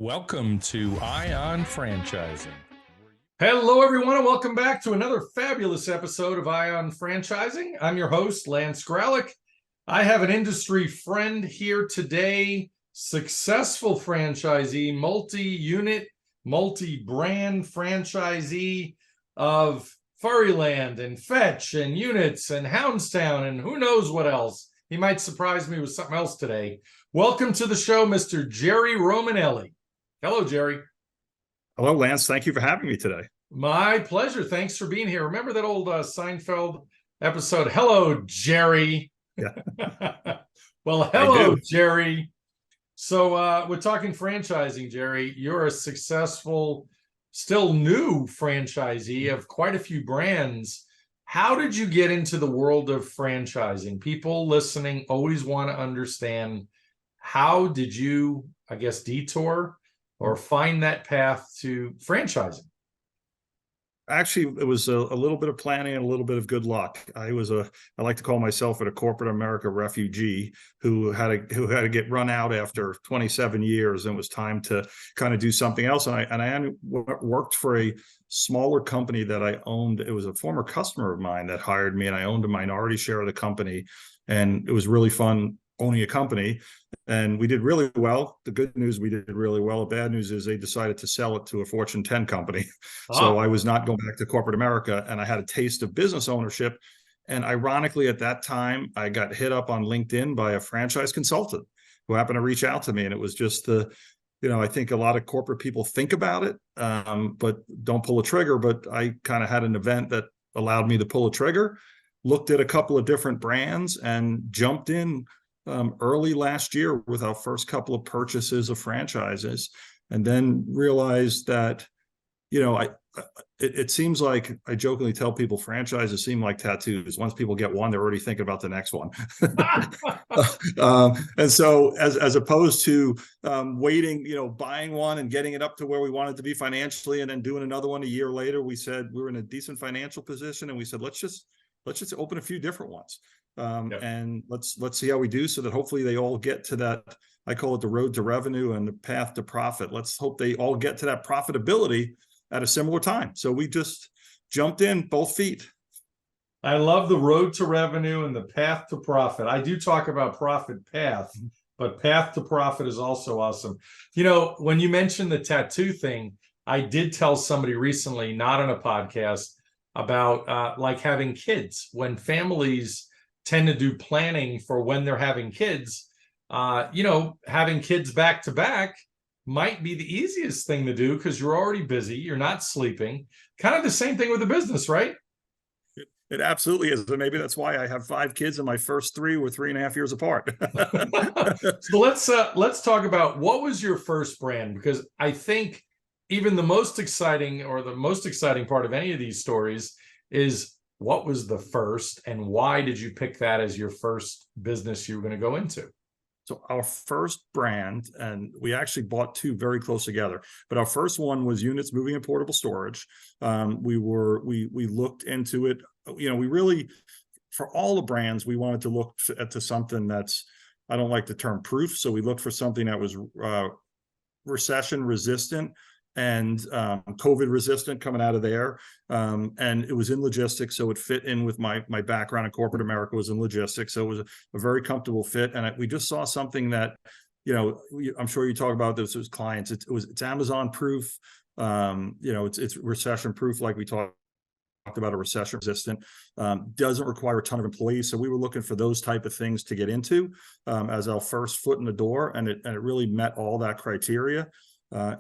Welcome to Ion Franchising. Hello, everyone, and welcome back to another fabulous episode of Ion Franchising. I'm your host, Lance Graulich. I have an industry friend here today, successful franchisee, multi-unit, multi-brand franchisee of Furry Land and Fetch and Units and Houndstown and who knows what else. He might surprise me with something else today. Welcome to the show, Mr. Gerry Romanelli. Hello, Gerry. Hello, Lance. Thank you for having me today. My pleasure. Thanks for being here. Remember that old Seinfeld episode? Hello, Gerry. Yeah. Well, hello, Gerry. So we're talking franchising, Gerry. You're a successful, still new franchisee of quite a few brands. How did you get into the world of franchising? People listening always want to understand, how did you, I guess, detour or find that path to franchising? Actually, it was a little bit of planning and a little bit of good luck. I like to call myself a corporate America refugee who had to get run out after 27 years, and it was time to kind of do something else. And I worked for a smaller company that I owned. It was a former customer of mine that hired me, and I owned a minority share of the company, and it was really fun owning a company. And we did really well. The good news, we did really well. The bad news is they decided to sell it to a Fortune 10 company. So I was not going back to corporate America, and I had a taste of business ownership. And ironically, at that time, I got hit up on LinkedIn by a franchise consultant who happened to reach out to me. And it was just I think a lot of corporate people think about it, but don't pull a trigger. But I kind of had an event that allowed me to pull a trigger, looked at a couple of different brands, and jumped in early last year with our first couple of purchases of franchises, and then realized that, it seems like, I jokingly tell people, franchises seem like tattoos. Once people get one, they're already thinking about the next one. And so as opposed to waiting, buying one and getting it up to where we wanted to be financially, and then doing another one a year later, we said we were in a decent financial position, and we said, let's just open a few different ones. And let's see how we do, so that hopefully they all get to that, I call it the road to revenue and the path to profit. Let's hope they all get to that profitability at a similar time. So we just jumped in both feet. I love the road to revenue and the path to profit. I do talk about profit path, but path to profit is also awesome. When you mentioned the tattoo thing, I did tell somebody recently, not on a podcast, about like having kids. When families tend to do planning for when they're having kids, having kids back to back might be the easiest thing to do because you're already busy, you're not sleeping. Kind of the same thing with the business, right? It absolutely is. And maybe that's why I have 5 kids, and my first 3 were 3.5 years apart. So let's talk about, what was your first brand? Because I think even the most exciting part of any of these stories is, what was the first, and why did you pick that as your first business you were going to go into? So our first brand, and we actually bought 2 very close together, but our first one was Units Moving and Portable Storage. We looked into it. We really, for all the brands, we wanted to look to something that's, I don't like the term proof. So we looked for something that was recession resistant and COVID resistant coming out of there. And it was in logistics, so it fit in with my background in corporate America was in logistics. So it was a very comfortable fit. And we just saw something that, I'm sure you talk about this with clients. It's Amazon proof. It's recession proof, like we talked about, a recession resistant, doesn't require a ton of employees. So we were looking for those type of things to get into as our first foot in the door. And it really met all that criteria.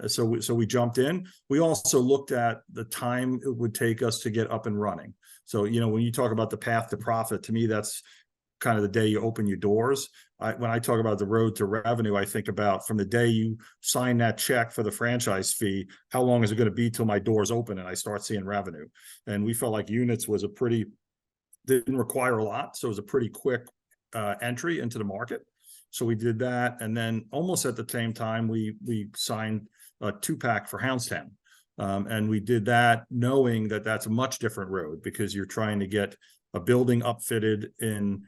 So we jumped in. We also looked at the time it would take us to get up and running. So, when you talk about the path to profit, to me, that's kind of the day you open your doors. When I talk about the road to revenue, I think about from the day you sign that check for the franchise fee, how long is it going to be till my doors open and I start seeing revenue? And we felt like Units was didn't require a lot. So it was a pretty quick entry into the market. So we did that, and then almost at the same time, we signed a 2-pack for Houndstown, and we did that knowing that that's a much different road, because you're trying to get a building upfitted in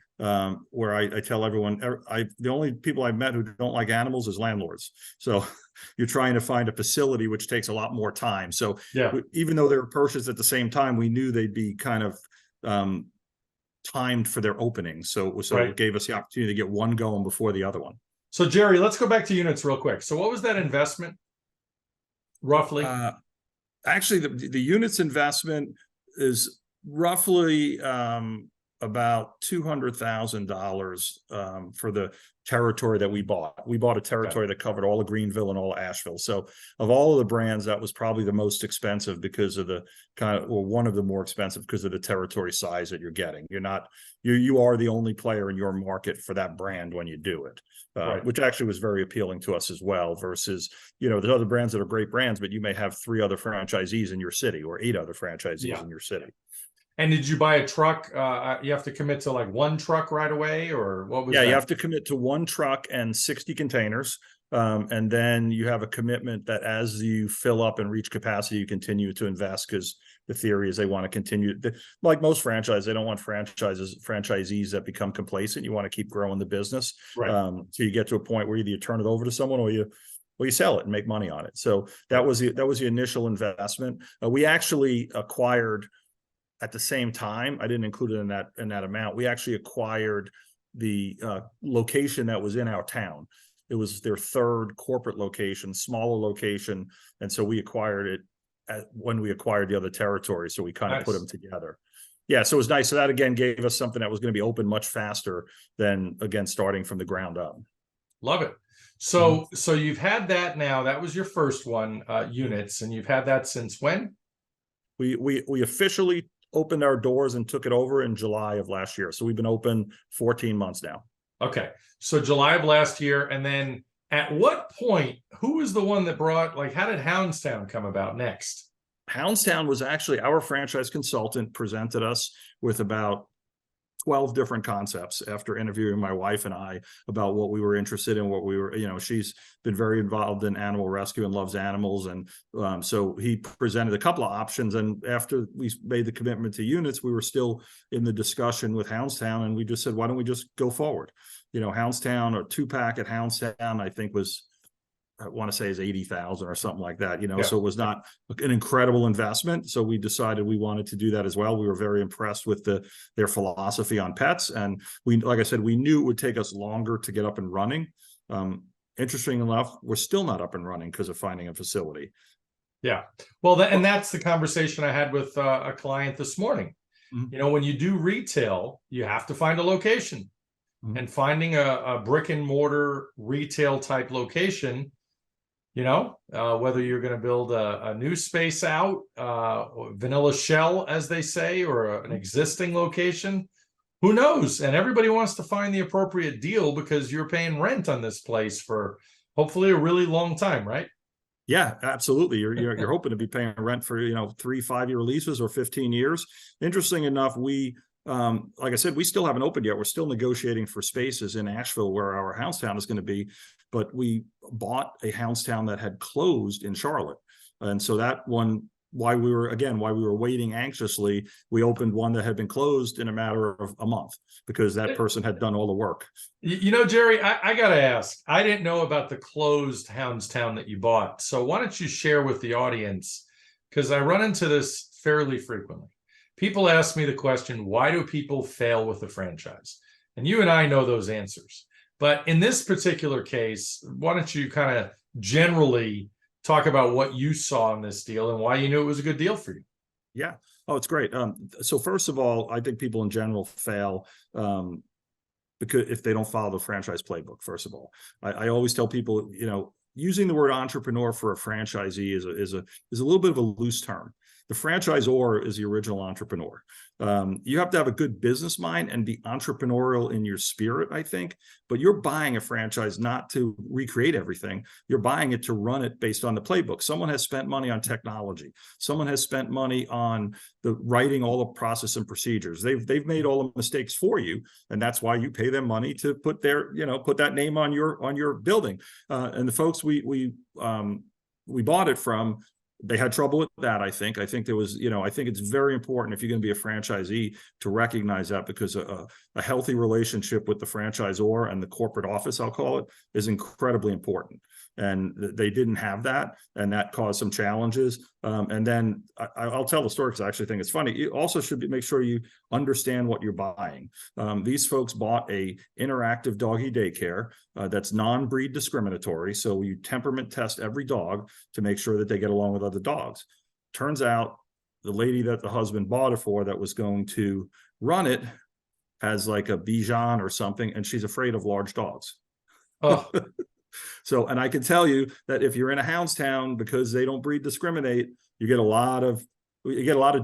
where I tell everyone, the only people I've met who don't like animals is landlords. So you're trying to find a facility, which takes a lot more time. So even though they were purchased at the same time, we knew they'd be kind of timed for their opening. So it gave us the opportunity to get one going before the other one. So Gerry, let's go back to units real quick. So what was that investment roughly? Actually, the units investment is roughly about $200,000 for the territory that we bought. We bought a territory that covered all of Greenville and all of Asheville. So of all of the brands, that was probably the most expensive because of the one of the more expensive because of the territory size that you're getting. You are the only player in your market for that brand when you do it, which actually was very appealing to us as well, versus, there's other brands that are great brands, but you may have 3 other franchisees in your city or 8 other franchisees in your city. And did you buy a truck? You have to commit to like one truck right away, or what was that? You have to commit to one truck and 60 containers. And then you have a commitment that as you fill up and reach capacity, you continue to invest, because the theory is they want to continue. Like most franchises, they don't want franchisees that become complacent. You want to keep growing the business. So you get to a point where either you turn it over to someone or you sell it and make money on it. So that was the initial investment. We actually acquired, at the same time, I didn't include it in that amount, we actually acquired the location that was in our town. It was their 3rd corporate location, smaller location, and so we acquired it when we acquired the other territory. So we kind of put them together. Yeah, so it was nice. So that again gave us something that was going to be open much faster than, again, starting from the ground up. Love it. So so you've had that now. That was your first one, units, and you've had that since when? We officially opened our doors and took it over in July of last year. So we've been open 14 months now. Okay. So July of last year. And then at what point, who was the one that brought, how did Houndstown come about next? Houndstown was actually our franchise consultant presented us with about 12 different concepts after interviewing my wife and I about what we were interested in, what we were, she's been very involved in animal rescue and loves animals. And so he presented a couple of options. And after we made the commitment to units, we were still in the discussion with Houndstown. And we just said, why don't we just go forward? Houndstown, or 2-pack at Houndstown, I think I want to say is 80,000 or something like that, so it was not an incredible investment. So we decided we wanted to do that as well. We were very impressed with their philosophy on pets. And like I said, we knew it would take us longer to get up and running. Interesting enough, we're still not up and running because of finding a facility. Yeah. Well, and that's the conversation I had with a client this morning. When you do retail, you have to find a location. And finding a brick and mortar retail type location, whether you're going to build a new space out, vanilla shell, as they say, or an existing location, who knows? And everybody wants to find the appropriate deal because you're paying rent on this place for hopefully a really long time, right? Yeah, absolutely. You're hoping to be paying rent for 3-5-year leases or 15 years. Interesting enough, we like I said, we still haven't opened yet. We're still negotiating for spaces in Asheville where our Houndstown is going to be, but we bought a Houndstown that had closed in Charlotte. And so that one, why we were waiting anxiously, we opened one that had been closed in a matter of a month because that person had done all the work. Gerry, I got to ask, I didn't know about the closed Houndstown that you bought. So why don't you share with the audience? Because I run into this fairly frequently. People ask me the question, why do people fail with a franchise? And you and I know those answers. But in this particular case, why don't you kind of generally talk about what you saw in this deal and why you knew it was a good deal for you? Yeah. Oh, it's great. So first of all, I think people in general fail because if they don't follow the franchise playbook, first of all. I always tell people, using the word entrepreneur for a franchisee is a little bit of a loose term. The franchisor is the original entrepreneur. You have to have a good business mind and be entrepreneurial in your spirit, I think. But you're buying a franchise not to recreate everything. You're buying it to run it based on the playbook. Someone has spent money on technology. Someone has spent money on the writing all the process and procedures. They've made all the mistakes for you, and that's why you pay them money to put put that name on your building. And the folks we bought it from, They had trouble with that, I think. I think there was, I think it's very important if you're going to be a franchisee to recognize that, because a healthy relationship with the franchisor and the corporate office, I'll call it, is incredibly important. And they didn't have that, and that caused some challenges. And then I'll tell the story because I actually think it's funny. You also should make sure you understand what you're buying. These folks bought a interactive doggy daycare that's non-breed discriminatory. So you temperament test every dog to make sure that they get along with other dogs. Turns out the lady that the husband bought it for that was going to run it has like a Bichon or something, and she's afraid of large dogs. Oh. So, and I can tell you that if you're in a houndstown, because they don't breed discriminate, you get a lot of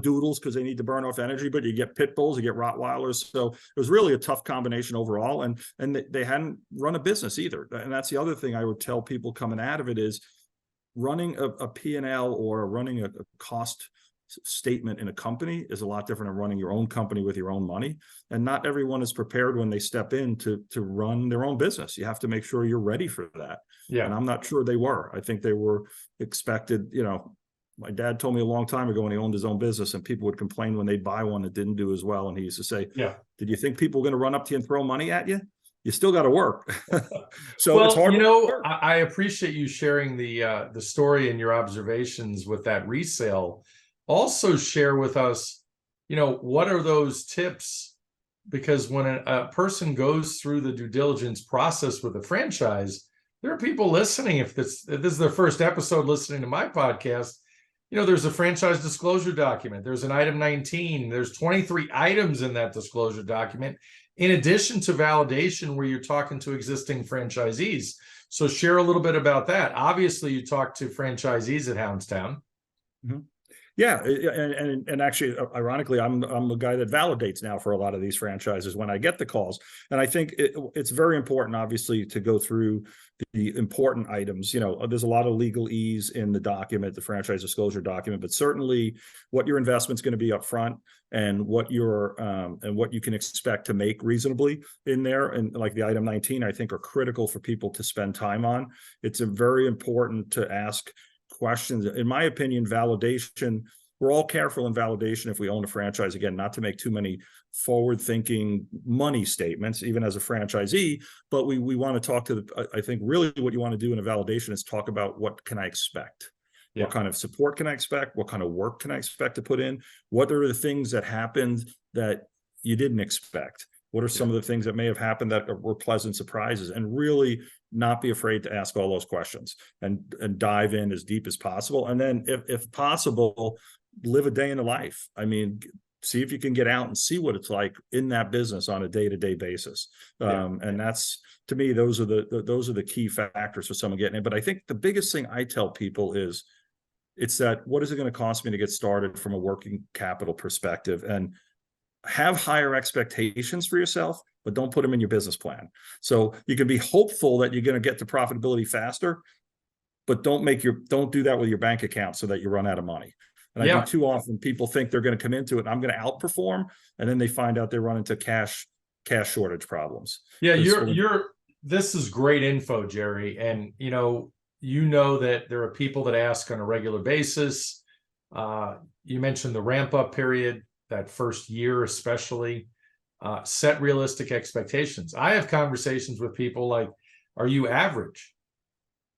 doodles because they need to burn off energy, but you get pit bulls, you get Rottweilers. So it was really a tough combination overall. And they hadn't run a business either. And that's the other thing I would tell people coming out of it is running a P&L or running a cost statement in a company is a lot different than running your own company with your own money. And not everyone is prepared when they step in to run their own business. You have to make sure you're ready for that. Yeah. And I'm not sure they were. I think they were expected, my dad told me a long time ago when he owned his own business, and people would complain when they'd buy one that didn't do as well. And he used to say, yeah, did you think people were going to run up to you and throw money at you? You still got to work. So well, it's hard. I appreciate you sharing the story and your observations with that resale. Also share with us, what are those tips? Because when a person goes through the due diligence process with a franchise, there are people listening. If this is their first episode listening to my podcast, there's a franchise disclosure document. There's an item 19. There's 23 items in that disclosure document, in addition to validation where you're talking to existing franchisees. So share a little bit about that. Obviously, you talk to franchisees at Houndstown. Mm-hmm. Yeah, and actually, ironically, I'm the guy that validates now for a lot of these franchises when I get the calls. And I think it's very important, obviously, to go through the important items. There's a lot of legalese in the document, the franchise disclosure document, but certainly what your investment's going to be up front and what you can expect to make reasonably in there. And like the item 19, I think are critical for people to spend time on. It's very important to ask questions. In my opinion, validation, we're all careful in validation if we own a franchise, again, not to make too many forward-thinking money statements, even as a franchisee, but we want to talk to I think really what you want to do in a validation is talk about what can I expect? Yeah. What kind of support can I expect? What kind of work can I expect to put in? What are the things that happened that you didn't expect? What are some of the things that may have happened that were pleasant surprises? And really not be afraid to ask all those questions and dive in as deep as possible. And then if possible, live a day in the life. I mean, see if you can get out and see what it's like in that business on a day-to-day basis. And that's, to me, those are the key factors for someone getting in. But I think the biggest thing I tell people is it's that, what is it going to cost me to get started from a working capital perspective? And have higher expectations for yourself, but don't put them in your business plan. So you can be hopeful that you're going to get to profitability faster, but don't do that with your bank account so that you run out of money. And I think too often people think they're going to come into it and I'm going to outperform, and then they find out they run into cash shortage problems. Yeah, this is great info, Gerry. And you know that there are people that ask on a regular basis. You mentioned the ramp up period, that first year especially. Set realistic expectations. I have conversations with people like, are you average?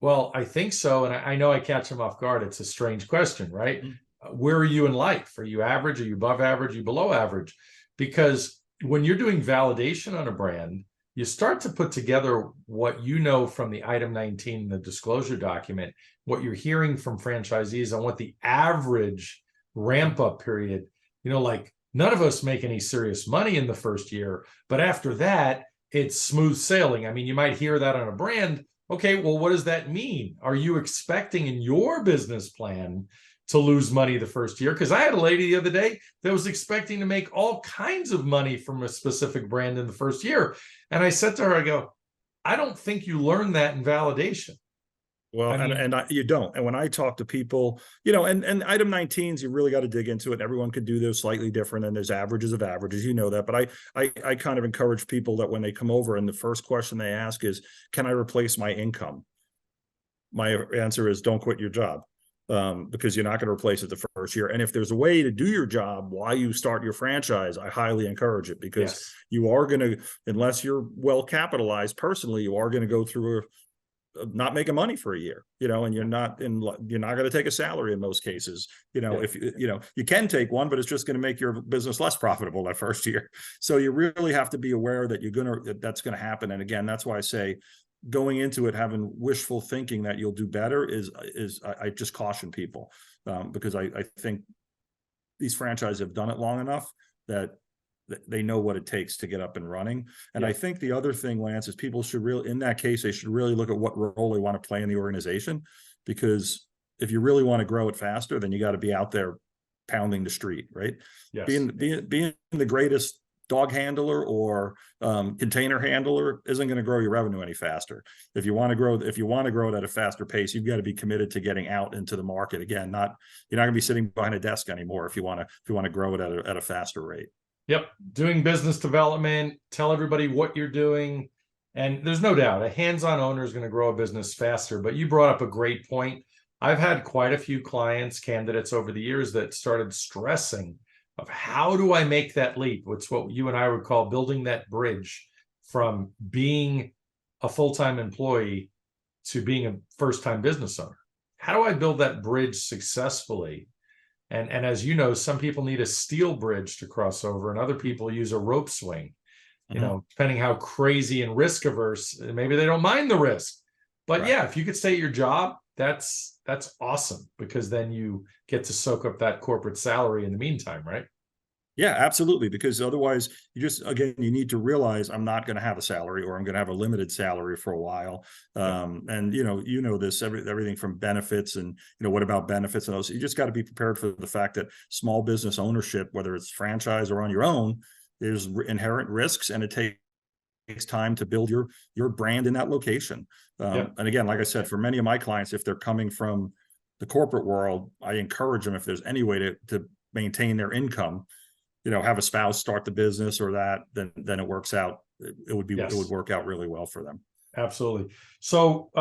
Well, I think so. And I know I catch them off guard. It's a strange question, right? Mm-hmm. Where are you in life? Are you average? Are you above average? Are you below average? Because when you're doing validation on a brand, you start to put together what you know from the item 19, the disclosure document, what you're hearing from franchisees on what the average ramp up period, like none of us make any serious money in the first year, but after that, it's smooth sailing. I mean, you might hear that on a brand. Okay, well, what does that mean? Are you expecting in your business plan to lose money the first year? Because I had a lady the other day that was expecting to make all kinds of money from a specific brand in the first year. And I said to her, I go, I don't think you learn that in validation. Well, you don't. And when I talk to people, and item 19s, you really got to dig into it. And everyone could do those slightly different, and there's averages of averages, that. But I kind of encourage people that when they come over and the first question they ask is, can I replace my income? My answer is, don't quit your job. because you're not going to replace it the first year. And if there's a way to do your job while you start your franchise, I highly encourage it, because you are going to, unless you're well capitalized personally, you are going to go through not making money for a year, and you're not going to take a salary in most cases. If you can take one, but it's just going to make your business less profitable that first year. So you really have to be aware that that's going to happen. And again, that's why I say, going into it having wishful thinking that you'll do better is I just caution people, because I think these franchises have done it long enough that they know what it takes to get up and running. And I think the other thing, Lance, is people should really, in that case, they should really look at what role they want to play in the organization, because if you really want to grow it faster, then you got to be out there pounding the street, right? Yes. Being the greatest dog handler or container handler isn't going to grow your revenue any faster. If you want to grow it at a faster pace, you've got to be committed to getting out into the market. Again, you're not going to be sitting behind a desk anymore if you want to grow it at a faster rate. Yep. Doing business development, tell everybody what you're doing. And there's no doubt a hands-on owner is going to grow a business faster. But you brought up a great point. I've had quite a few candidates over the years that started stressing of how do I make that leap? It's what you and I would call building that bridge from being a full-time employee to being a first-time business owner. How do I build that bridge successfully? And as you know, some people need a steel bridge to cross over, and other people use a rope swing. Depending how crazy and risk averse, maybe they don't mind the risk. But yeah, if you could stay at your job, that's awesome, because then you get to soak up that corporate salary in the meantime, right? Yeah, absolutely. Because otherwise, you need to realize I'm not going to have a salary, or I'm going to have a limited salary for a while. And this, everything from benefits and, what about benefits and those, you just got to be prepared for the fact that small business ownership, whether it's franchise or on your own, there's inherent risks, and it takes time to build your brand in that location. And again, like I said, for many of my clients, if they're coming from the corporate world, I encourage them, if there's any way to maintain their income, have a spouse start the business or that, then it works out. It would work out really well for them. Absolutely. So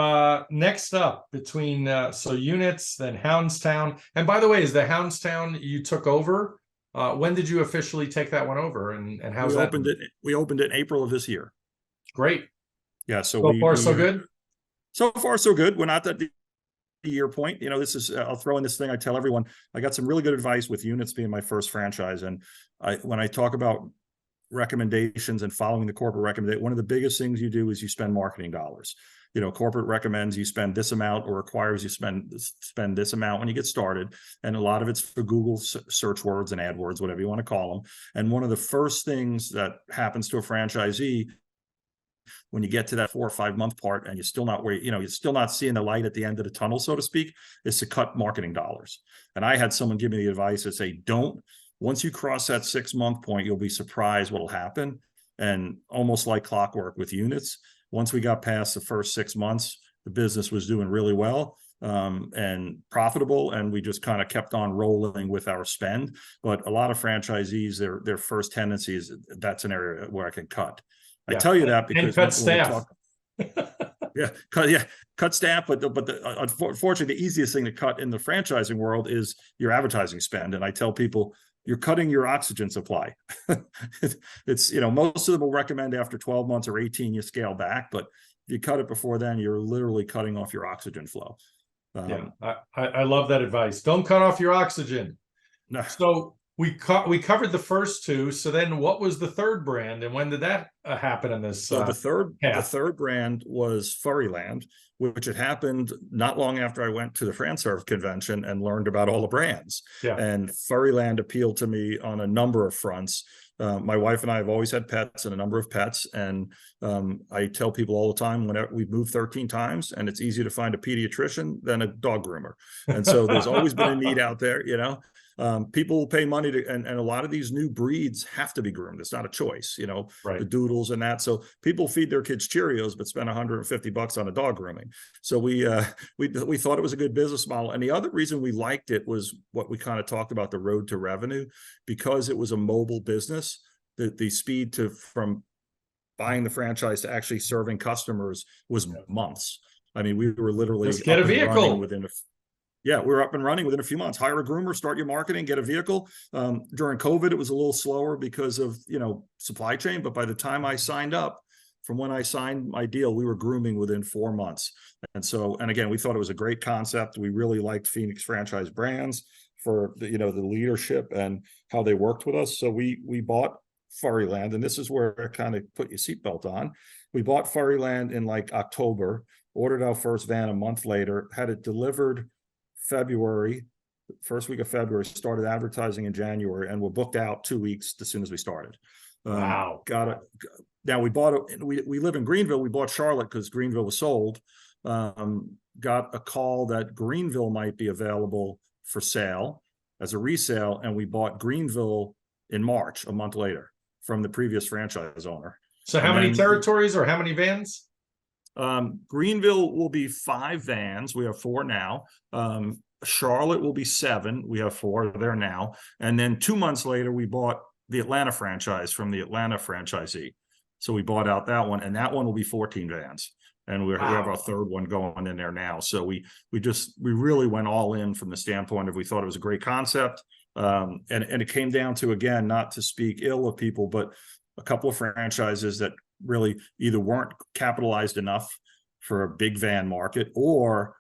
next up between units, then Houndstown. And by the way, is the Houndstown you took over? When did you officially take that one over? And how's that? We opened it in April of this year. Great. Yeah. So far, so good. So far, so good. We're not at the year point. This is, I'll throw in this thing. I tell everyone, I got some really good advice with units being my first franchise. And when I talk about recommendations and following the corporate recommendation, one of the biggest things you do is you spend marketing dollars. Corporate recommends you spend this amount, or requires you spend this amount when you get started. And a lot of it's for Google search words and AdWords, whatever you want to call them. And one of the first things that happens to a franchisee when you get to that 4 or 5 month part, and you're still not seeing the light at the end of the tunnel, so to speak, is to cut marketing dollars. And I had someone give me the advice to say, once you cross that 6 month point, you'll be surprised what'll happen. And almost like clockwork with units, once we got past the first 6 months, the business was doing really well and profitable, and we just kind of kept on rolling with our spend. But a lot of franchisees, their first tendency is, that's an area where I can cut. I tell you that because cut staff. Cut staff. But unfortunately, the easiest thing to cut in the franchising world is your advertising spend. And I tell people, you're cutting your oxygen supply. It's, most of them will recommend after 12 months or 18, you scale back. But if you cut it before then, you're literally cutting off your oxygen flow. I love that advice. Don't cut off your oxygen. No. So we covered the first two. So then what was the third brand, and when did that happen in this? So the third brand was Furry Land, which had happened not long after I went to the FranServe convention and learned about all the brands. And Furry Land appealed to me on a number of fronts. My wife and I have always had pets and a number of pets. And I tell people all the time, whenever we've moved 13 times, and it's easier to find a pediatrician than a dog groomer. And so there's always been a need out there, people will pay money to, and a lot of these new breeds have to be groomed. It's not a choice, the doodles and that. So people feed their kids Cheerios, but spend $150 on a dog grooming. So we thought it was a good business model. And the other reason we liked it was what we kind of talked about, the road to revenue, because it was a mobile business. The speed from buying the franchise to actually serving customers was months. I mean, we were literally just get a vehicle within Yeah, we were up and running within a few months. Hire a groomer, start your marketing, get a vehicle. During COVID, it was a little slower because of, supply chain. But by the time I signed up, from when I signed my deal, we were grooming within 4 months. And again, we thought it was a great concept. We really liked Phoenix Franchise Brands for the leadership and how they worked with us. So we bought Furry Land, and this is where I kind of put your seatbelt on. We bought Furry Land in like October, ordered our first van a month later, had it delivered February, first week of February, started advertising in January, and we're booked out 2 weeks as soon as we started. Wow. Got it. Now we bought it. We live in Greenville. We bought Charlotte because Greenville was sold. Got a call that Greenville might be available for sale as a resale, and we bought Greenville in March, a month later, from the previous franchise owner. So how many territories or how many vans? Greenville will be 5 vans. We have 4 now. Charlotte will be 7. We have 4 there now. And then 2 months later, we bought the Atlanta franchise from the Atlanta franchisee. So we bought out that one, and that one will be 14 vans. And we have our third one going in there now. So we really went all in from the standpoint of, we thought it was a great concept. And it came down to, again, not to speak ill of people, but a couple of franchises that really either weren't capitalized enough for a big van market, or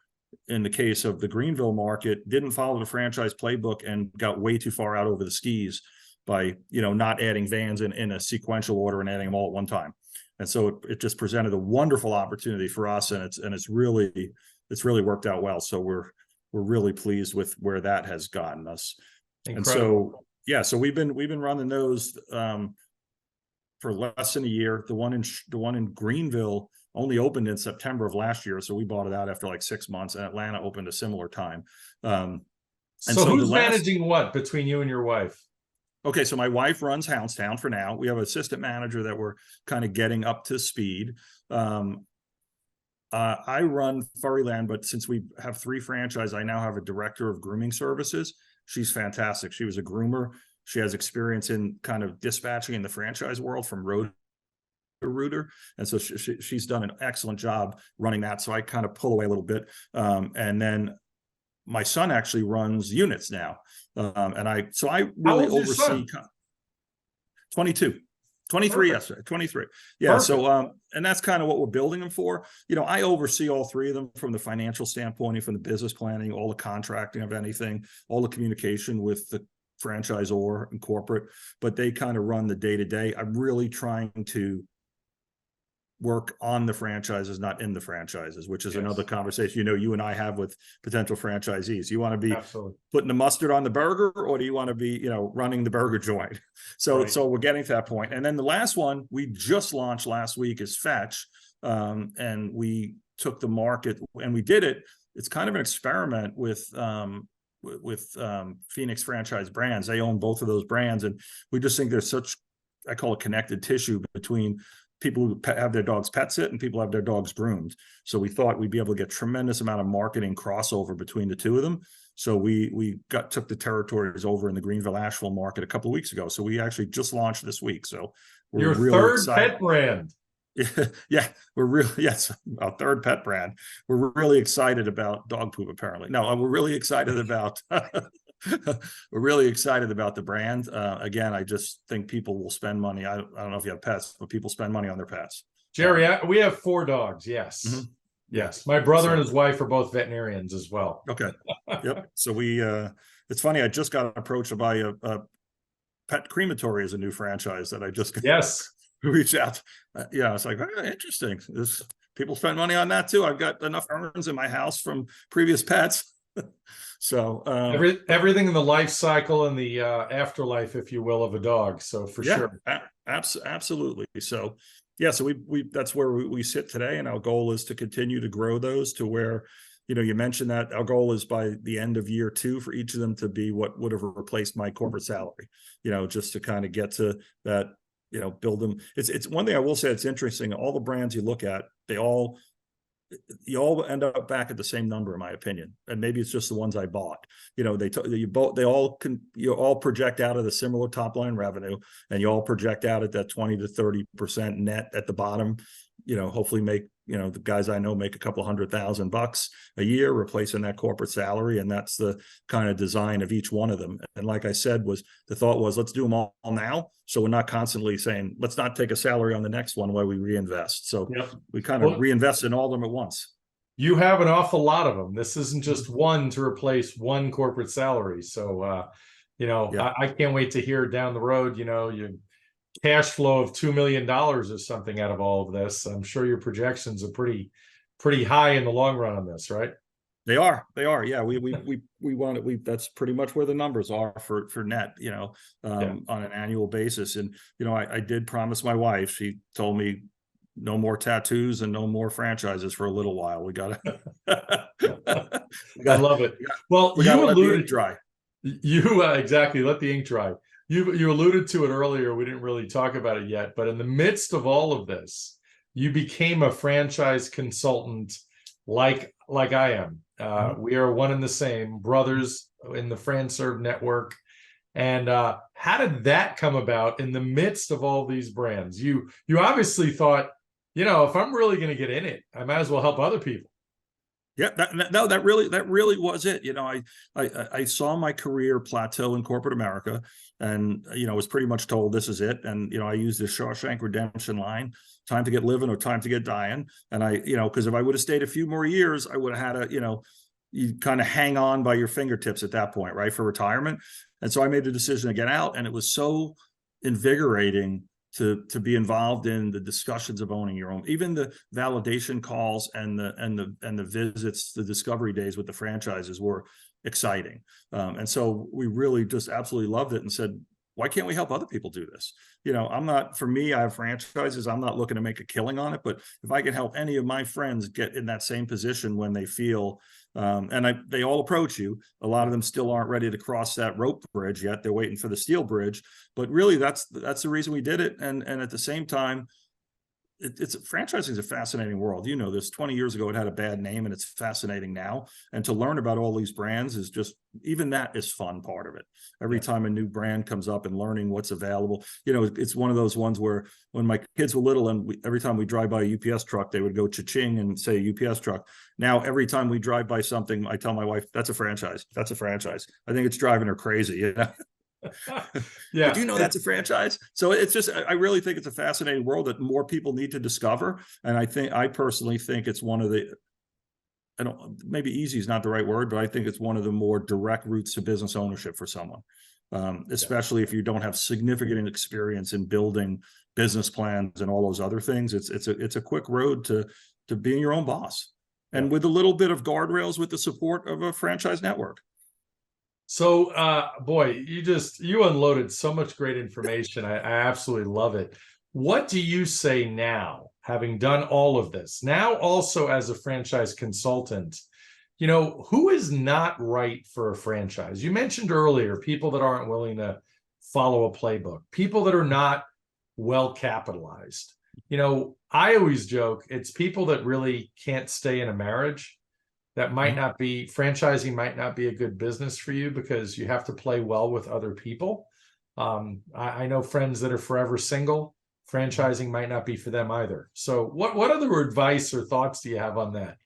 in the case of the Greenville market, didn't follow the franchise playbook and got way too far out over the skis by, not adding vans in a sequential order and adding them all at one time. And so it just presented a wonderful opportunity for us, and it's really worked out well. So we're really pleased with where that has gotten us. Incredible. And so we've been running those for less than a year. The one in Greenville only opened in September of last year, so we bought it out after like 6 months, and Atlanta opened a similar time. So who's managing what between you and your wife? Okay, so my wife runs Houndstown for now. We have an assistant manager that we're kind of getting up to speed. I run Furry Land, but since we have 3 franchises, I now have a director of grooming services. She's fantastic. She was a groomer. She has experience in kind of dispatching in the franchise world from road to rooter. And so she's done an excellent job running that. So I kind of pull away a little bit. And then my son actually runs units now. And I really oversee 22, 23 Perfect. yesterday, 23. Yeah. Perfect. So, and that's kind of what we're building them for. I oversee all 3 of them from the financial standpoint, from the business planning, all the contracting of anything, all the communication with the franchisor and corporate, but they kind of run the day-to-day. I'm really trying to work on the franchises, not in the franchises, which is another conversation, you and I have with potential franchisees. You want to be putting the mustard on the burger, or do you want to be, running the burger joint? So we're getting to that point. And then the last one we just launched last week is Fetch. And we took the market and we did it. It's kind of an experiment with Phoenix Franchise Brands. They own both of those brands. And we just think there's such, I call it connected tissue between people who have their dogs pet sit and people have their dogs groomed. So we thought we'd be able to get tremendous amount of marketing crossover between the 2 of them. So we took the territories over in the Greenville Asheville market a couple of weeks ago. So we actually just launched this week. So we're your really third excited. Pet brand. Yeah, our third pet brand. We're really excited about dog poop, apparently. No, we're really excited about we're really excited about the brand. Again, I just think people will spend money. I don't know if you have pets, but people spend money on their pets. Jerry, we have 4 dogs. Yes. Mm-hmm. Yes. My brother and his wife are both veterinarians as well. Okay. Yep. So it's funny. I just got approached by a pet crematory as a new franchise that I just reached out. It's like, interesting. People spend money on that too. I've got enough urns in my house from previous pets. So everything in the life cycle and the afterlife, if you will, of a dog. So for sure. Absolutely. So so we that's where we sit today. And our goal is to continue to grow those to where, you mentioned that our goal is by the end of year 2 for each of them to be what would have replaced my corporate salary, just to kind of get to that, build them. It's one thing I will say, it's interesting. All the brands you look at, you all end up back at the same number, in my opinion. And maybe it's just the ones I bought. They all project out at a similar top line revenue, and you all project out at that 20 to 30% net at the bottom, hopefully make, the guys I know make a couple $100,000 a year replacing that corporate salary. And that's the kind of design of each one of them. And like I said, the thought was, let's do them all now. So we're not constantly saying, let's not take a salary on the next one while we reinvest. So we kind of reinvest in all of them at once. You have an awful lot of them. This isn't just one to replace one corporate salary. So, I can't wait to hear down the road, your cash flow of $2 million or something out of all of this. I'm sure your projections are pretty high in the long run on this, right? They are. Yeah. We want it. That's pretty much where the numbers are for net, on an annual basis. And, I did promise my wife, she told me, no more tattoos and no more franchises for a little while. We got to. I love it. Well, you alluded dry. Exactly. Let the ink dry. You alluded to it earlier. We didn't really talk about it yet, but in the midst of all of this, you became a franchise consultant, like I am. We are one and the same, brothers in the FranServe network. And how did that come about in the midst of all these brands? You obviously thought, if I'm really going to get in it, I might as well help other people. Yeah, that really was it. I saw my career plateau in corporate America, and was pretty much told this is it. And I used the Shawshank Redemption line: time to get living or time to get dying. And because if I would have stayed a few more years, I would have had you kind of hang on by your fingertips at that point, right, for retirement. And so I made the decision to get out, and it was so invigorating to be involved in the discussions of owning your own, even the validation calls and the visits, the discovery days with the franchises were exciting. And so we really just absolutely loved it and said, why can't we help other people do this? For me, I have franchises. I'm not looking to make a killing on it, but if I can help any of my friends get in that same position when they feel, they all approach you. A lot of them still aren't ready to cross that rope bridge yet. They're waiting for the steel bridge, but really that's the reason we did it. And at the same time, franchising is a fascinating world. This 20 years ago, it had a bad name, and it's fascinating now. And to learn about all these brands is just, even that is fun part of it. Every time a new brand comes up and learning what's available, it's one of those ones where when my kids were little and every time we drive by a UPS truck, they would go cha-ching and say UPS truck. Now, every time we drive by something, I tell my wife, that's a franchise. That's a franchise. I think it's driving her crazy. Yeah. Did you know that's a franchise? So it's just, I really think it's a fascinating world that more people need to discover. And I personally think it's one of the, maybe easy is not the right word, but I think it's one of the more direct routes to business ownership for someone, especially if you don't have significant experience in building business plans and all those other things. It's a quick road to being your own boss, and with a little bit of guardrails with the support of a franchise network. So, boy, you unloaded so much great information. I absolutely love it. What do you say now, having done all of this, now also as a franchise consultant, who is not right for a franchise? You mentioned earlier, people that aren't willing to follow a playbook, people that are not well capitalized. I always joke, it's people that really can't stay in a marriage. That might not be, franchising might not be a good business for you because you have to play well with other people. I know friends that are forever single. Franchising might not be for them either. So what other advice or thoughts do you have on that?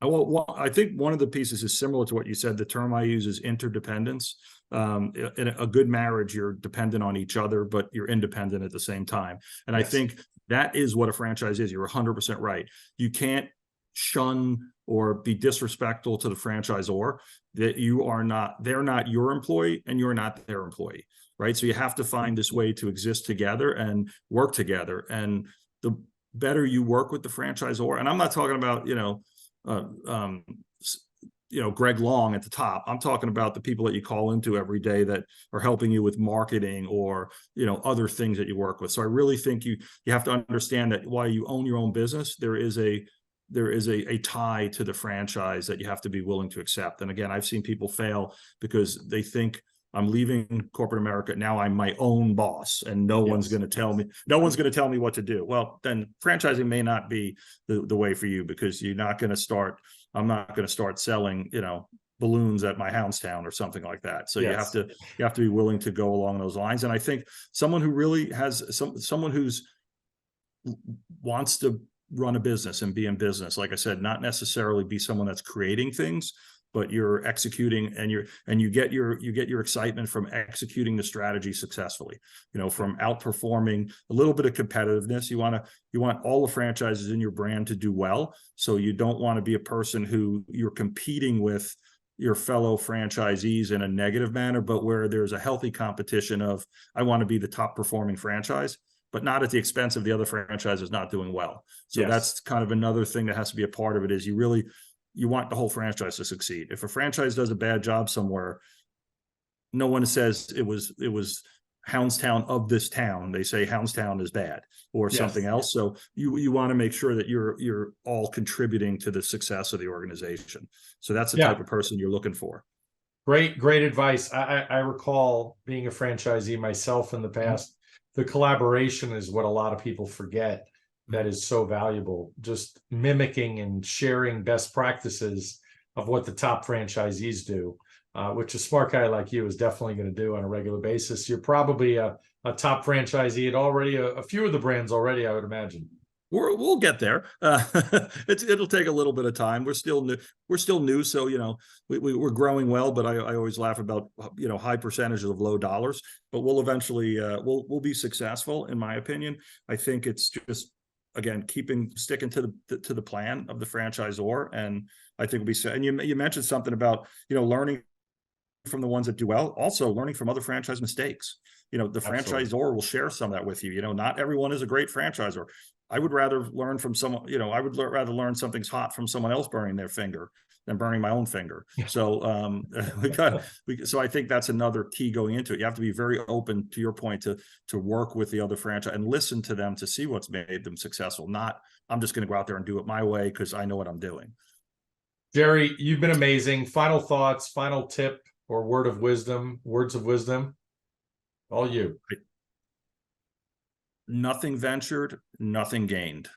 Well, I think one of the pieces is similar to what you said. The term I use is interdependence. In a good marriage, you're dependent on each other, but you're independent at the same time. And I think that is what a franchise is. You're 100% right. You can't shun or be disrespectful to the franchisor, that they're not your employee and you're not their employee, right? So you have to find this way to exist together and work together. And the better you work with the franchisor, and I'm not talking about, Greg Long at the top. I'm talking about the people that you call into every day that are helping you with marketing or, other things that you work with. So I really think you have to understand that while you own your own business, there is a tie to the franchise that you have to be willing to accept. And again, I've seen people fail because they think, I'm leaving corporate America, now I'm my own boss and no one's going to tell me what to do. Well, then franchising may not be the way for you, because I'm not going to start selling, balloons at my Houndstown or something like that. So you have to be willing to go along those lines. And I think someone who really has someone who's wants to run a business and be in business. Like I said, not necessarily be someone that's creating things, but you're executing, and you get your excitement from executing the strategy successfully, from outperforming, a little bit of competitiveness. You want all the franchises in your brand to do well. So you don't want to be a person who you're competing with your fellow franchisees in a negative manner, but where there's a healthy competition of, I want to be the top performing franchise, but not at the expense of the other franchises not doing well. So Yes. That's kind of another thing that has to be a part of it, is you want the whole franchise to succeed. If a franchise does a bad job somewhere, no one says it was Houndstown of this town. They say Houndstown is bad or Yes. something else. So you want to make sure that you're all contributing to the success of the organization. So that's the type of person you're looking for. Great advice. I recall being a franchisee myself in the past. The collaboration is what a lot of people forget. That is so valuable. Just mimicking and sharing best practices of what the top franchisees do, which a smart guy like you is definitely going to do on a regular basis. You're probably a top franchisee at already a few of the brands already, I would imagine. We'll get there. It'll take a little bit of time. We're still new. So, we're growing well, but I always laugh about, high percentages of low dollars, but we'll eventually, we'll be successful, in my opinion. I think it's just, again, sticking to the plan of the franchisor. And I think we'll be, and you mentioned something about, learning from the ones that do well, also learning from other franchise mistakes. The Absolutely. franchisor will share some of that with you. Not everyone is a great franchisor. I would rather learn from someone, rather learn something's hot from someone else burning their finger than burning my own finger. So so I think that's another key going into it. You have to be very open, to your point, to work with the other franchise and listen to them to see what's made them successful. Not, I'm just going to go out there and do it my way because I know what I'm doing. Gerry, you've been amazing. Final thoughts, final tip or words of wisdom. All you. Nothing ventured, nothing gained.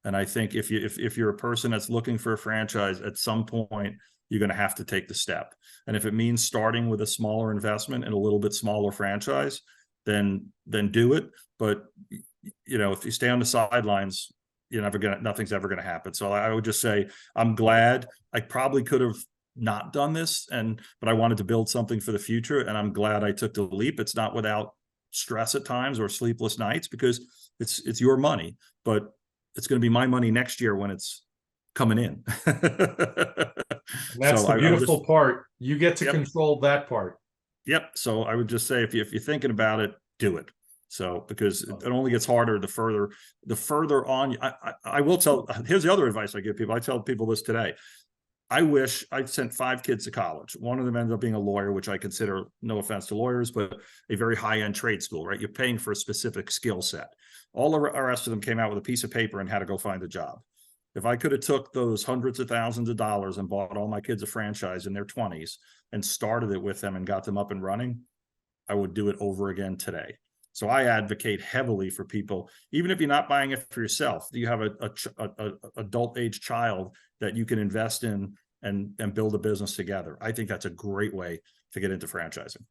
And I think if you're a person that's looking for a franchise, at some point you're going to have to take the step. And if it means starting with a smaller investment and a little bit smaller franchise, then do it. But if you stay on the sidelines, nothing's ever going to happen. So I would just say, I'm glad. I probably could have not done this, but I wanted to build something for the future, and I'm glad I took the leap. It's not without stress at times or sleepless nights, because it's your money, but it's going to be my money next year when it's coming in. That's the beautiful part. You get to control that part. Yep. So I would just say, if you're thinking about it, do it. So, because it only gets harder the further on. I will tell, here's the other advice I give people. I tell people this today. I wish I'd sent 5 kids to college. One of them ended up being a lawyer, which I consider, no offense to lawyers, but a very high-end trade school, right? You're paying for a specific skill set. All the rest of them came out with a piece of paper and had to go find a job. If I could have took those hundreds of thousands of dollars and bought all my kids a franchise in their 20s and started it with them and got them up and running, I would do it over again today. So I advocate heavily for people, even if you're not buying it for yourself, you have a adult age child that you can invest in and build a business together. I think that's a great way to get into franchising.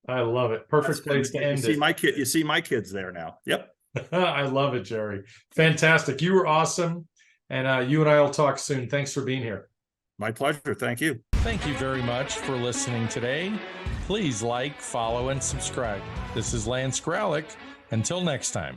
I love it. Perfect place to end it. You see my kids there now. Yep. I love it, Gerry. Fantastic. You were awesome. And you and I will talk soon. Thanks for being here. My pleasure. Thank you. Thank you very much for listening today. Please like, follow, and subscribe. This is Lance Graulich. Until next time.